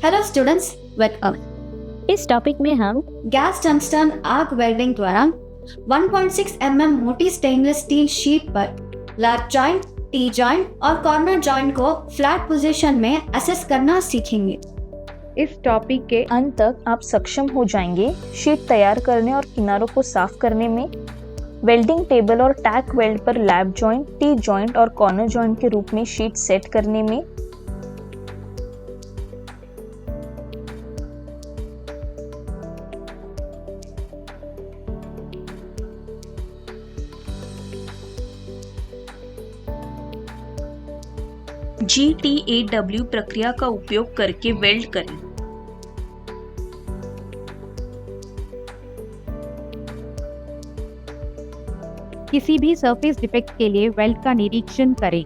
Hello students, welcome. इस topic में हम गैस टंगस्टन आर्क वेल्डिंग द्वारा 1.6 mm मोटी स्टेनलेस स्टील शीट पर लैप जॉइंट, टी जॉइंट और कॉर्नर जॉइंट को फ्लैट पोजीशन में असेस करना सीखेंगे। इस टॉपिक के अंत तक आप सक्षम हो जाएंगे शीट तैयार करने और किनारों को साफ करने में, वेल्डिंग टेबल और टैक वेल्ड पर लैप जॉइंट, टी जॉइंट और कॉर्नर जॉइंट के रूप में शीट सेट करने में, GTAW प्रक्रिया का उपयोग करके वेल्ड करें। किसी भी सरफेस डिफेक्ट के लिए वेल्ड का निरीक्षण करें।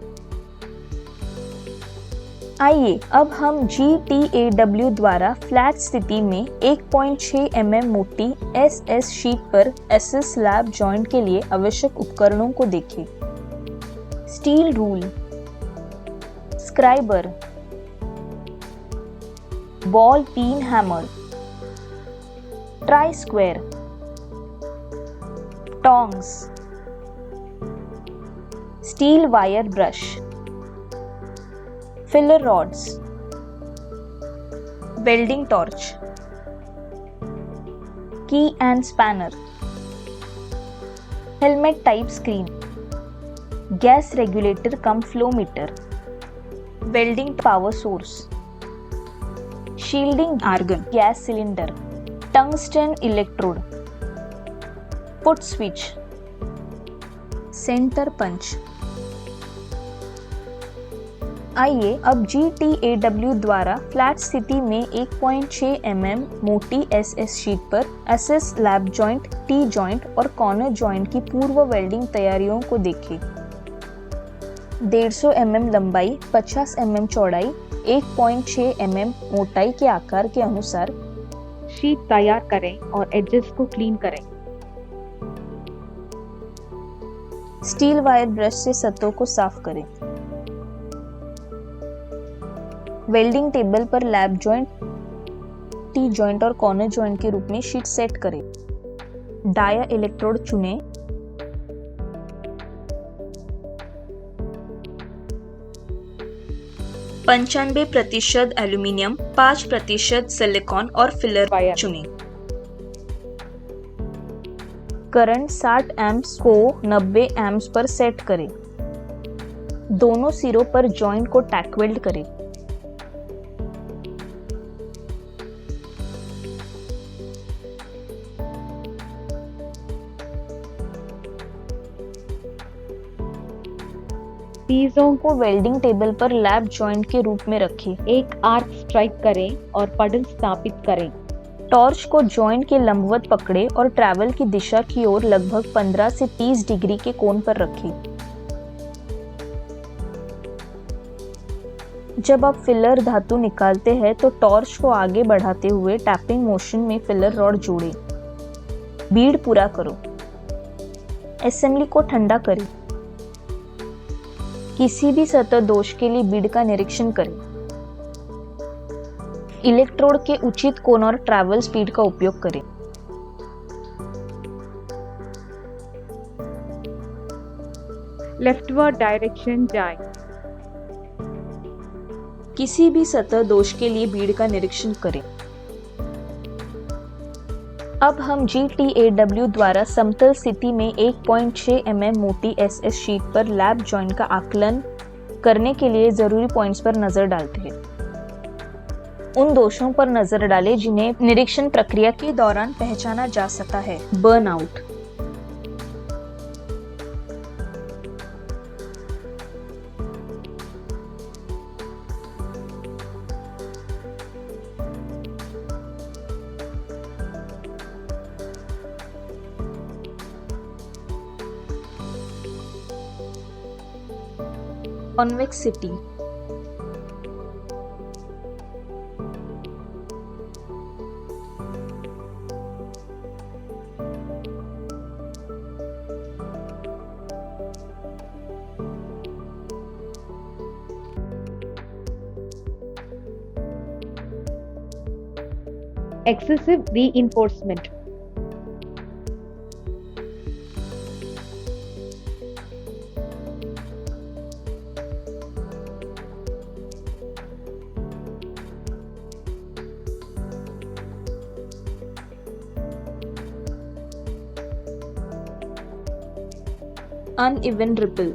आइए अब हम GTAW द्वारा फ्लैट स्थिति में 1.6 mm मोटी SS शीट पर एसएस लैप जॉइंट के लिए आवश्यक उपकरणों को देखें। Steel rule, scriber, ball peen hammer, try square, tongs, steel wire brush, filler rods, welding torch, key and spanner, helmet type screen, gas regulator cum flow meter, welding power source, shielding argon, gas cylinder, tungsten electrode, foot switch, centre punch. आइए अब GTAW द्वारा flat स्थिति में 1.6 mm मोटी SS शीट पर SS lap joint, T joint और corner joint की पूर्व वेल्डिंग तैयारियों को देखें। 150 mm लंबाई, 50 mm चौड़ाई, 1.6 mm मोटाई के आकार के अनुसार शीट तैयार करें और एजेस को क्लीन करें। स्टील वायर ब्रश से सतहों को साफ करें। वेल्डिंग टेबल पर लैप जॉइंट, टी जॉइंट और कॉर्नर जॉइंट के रूप में शीट सेट करें। डाया इलेक्ट्रोड चुनें। पंचानवे % एल्यूमिनियम, 5% सिलिकॉन और फिलर वायर चुनें। करंट 60 एम्प्स को 90 एम्प्स पर सेट करें। दोनों सिरों पर जॉइंट को टैक वेल्ड करें। चीजों को वेल्डिंग टेबल पर लैप जॉइंट के रूप में रखें। एक आर्क स्ट्राइक करें और पडल स्थापित करें। टॉर्च को जॉइंट के लंबवत पकड़े और ट्रैवल की दिशा की ओर लगभग 15 से 30 डिग्री के कोण पर रखें। जब आप फिलर धातु निकालते हैं तो टॉर्च को आगे बढ़ाते हुए टैपिंग मोशन में फिलर रॉड जोड़ें। बीड पूरा करो। असेंबली को ठंडा करें। किसी भी सतह दोष के लिए बीड का निरीक्षण करें। इलेक्ट्रोड के उचित कोण और ट्रैवल स्पीड का उपयोग करें। लेफ्टवर्ड डायरेक्शन जाएं। किसी भी सतह दोष के लिए बीड का निरीक्षण करें। अब हम GTAW द्वारा समतल स्थिति में 1.6 mm मोटी SS शीट पर लैप जॉइंट का आकलन करने के लिए जरूरी पॉइंट्स पर नजर डालते हैं। उन दोषों पर नजर डालें जिन्हें निरीक्षण प्रक्रिया के दौरान पहचाना जा सकता है। Burnout, convexity, excessive reinforcement, uneven ripple,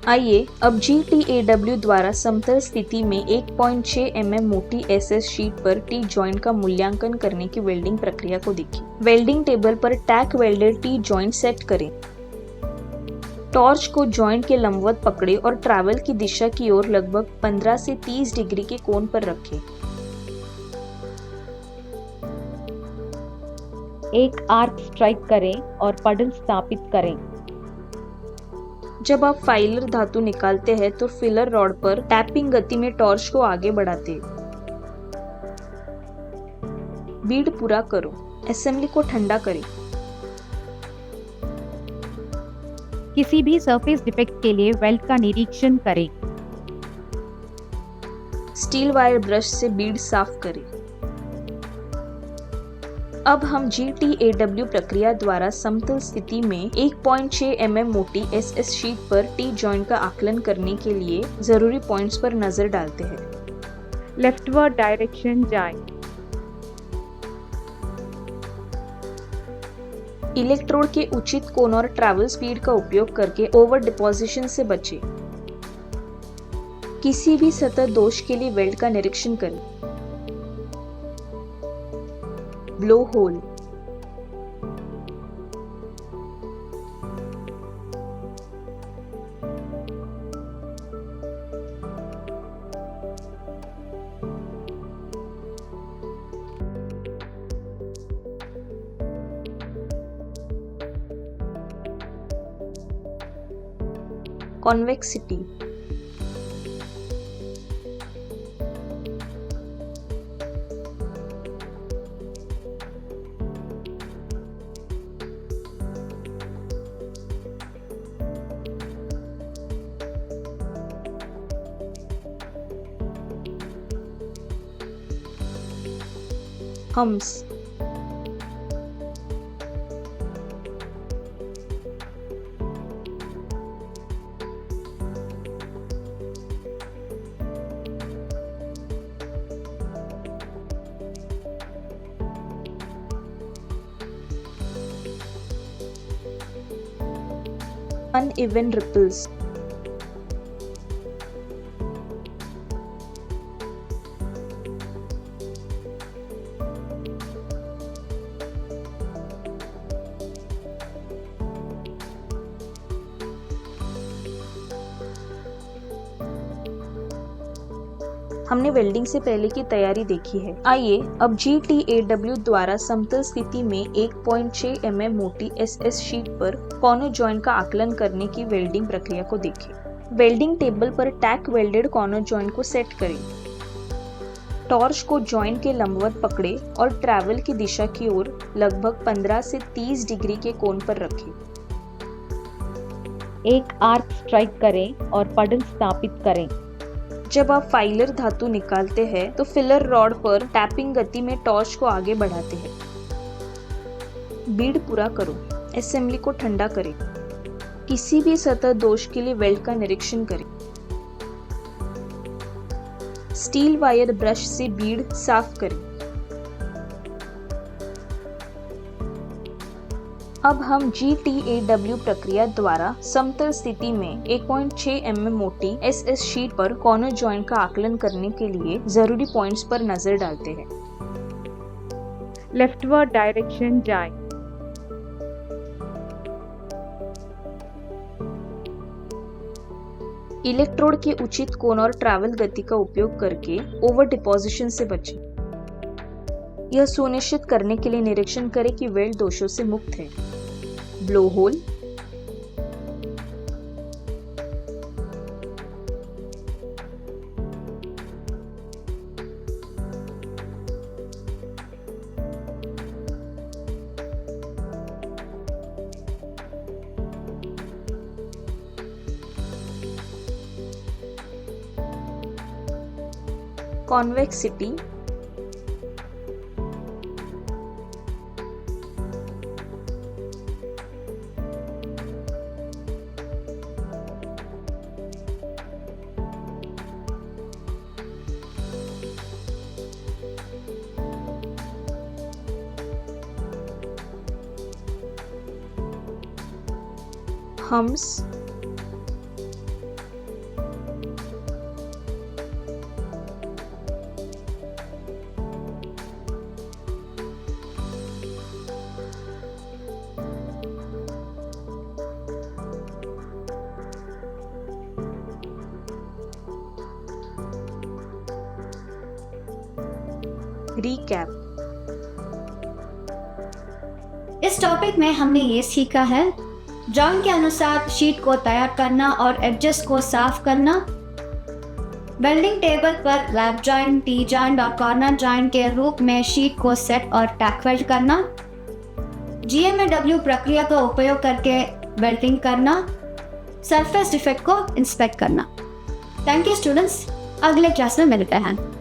आइए अब GTAW द्वारा समतल स्थिति में 1.6 mm मोटी SS शीट पर टी जॉइंट का मूल्यांकन करने की वेल्डिंग प्रक्रिया को देखें। वेल्डिंग टेबल पर टैक वेल्डेड टी जॉइंट सेट करें। टॉर्च को जॉइंट के लंबवत पकड़े और ट्रैवल की दिशा की ओर लगभग 15 से 30 डिग्री के कोण पर रखें। एक आर्क स्ट्राइक करें और पडल स्थापित करें। जब आप फाइलर धातु निकालते हैं तो फिलर रॉड पर टैपिंग गति में टॉर्च को आगे बढ़ाते हैं। बीड पूरा करो। असेंबली को ठंडा करें। किसी भी सरफेस डिफेक्ट के लिए वेल्ड का निरीक्षण करें। स्टील वायर ब्रश से बीड साफ करें। अब हम GTAW प्रक्रिया द्वारा समतल स्थिति में 1.6 mm मोटी SS शीट पर टी जॉइंट का आकलन करने के लिए जरूरी पॉइंट्स पर नजर डालते हैं। लेफ्टवर्ड डायरेक्शन जाएं। इलेक्ट्रोड के उचित कोण और ट्रैवल स्पीड का उपयोग करके ओवर डिपोजिशन से बचें। किसी भी सतह दोष के लिए वेल्ड का निरीक्षण करें। Blow hole, convexity, humps, uneven ripples, हमने वेल्डिंग से पहले की तैयारी देखी है। आइए अब GTAW द्वारा समतल स्थिति में 1.6 mm मोटी SS शीट पर कॉर्नर जॉइंट का आकलन करने की वेल्डिंग प्रक्रिया को देखें। वेल्डिंग टेबल पर टैक वेल्डेड कॉर्नर जॉइंट को सेट करें। टॉर्च को जॉइंट के लंबवत पकड़े और ट्रैवल की दिशा की ओर लगभग 15 से 30 डिग्री के कोण पर रखें। एक आर्क स्ट्राइक करें और पडल स्थापित करें। जब आप फाइलर धातु निकालते हैं तो फिलर रॉड पर टैपिंग गति में टॉर्च को आगे बढ़ाते हैं। बीड पूरा करो। असेंबली को ठंडा करें। किसी भी सतह दोष के लिए वेल्ड का निरीक्षण करें। स्टील वायर ब्रश से बीड साफ करें। अब हम GTAW प्रक्रिया द्वारा समतल स्थिति में 1.6 mm मोटी SS शीट पर कॉर्नर जॉइंट का आकलन करने के लिए जरूरी पॉइंट्स पर नजर डालते हैं। लेफ्टवर्ड डायरेक्शन जाएं। इलेक्ट्रोड के उचित कोण और ट्रैवल गति का उपयोग करके ओवर डिपोजिशन से बचें। यह सुनिश्चित करने के लिए निरीक्षण करें कि वेल्ड दोषों से मुक्त है। Blow hole, convexity, humps, recap. इस टॉपिक में हमने ये सीखा है जॉइंट के अनुसार शीट को तैयार करना और एडजस्ट को साफ करना, वेल्डिंग टेबल पर लैप जॉइंट, टी जॉइंट और कॉर्नर जॉइंट के रूप में शीट को सेट और टैक वेल्ड करना, GMAW प्रक्रिया का उपयोग करके वेल्डिंग करना, सरफेस डिफेक्ट को इंस्पेक्ट करना। थैंक यू स्टूडेंट्स, अगले क्लास में मिलते हैं।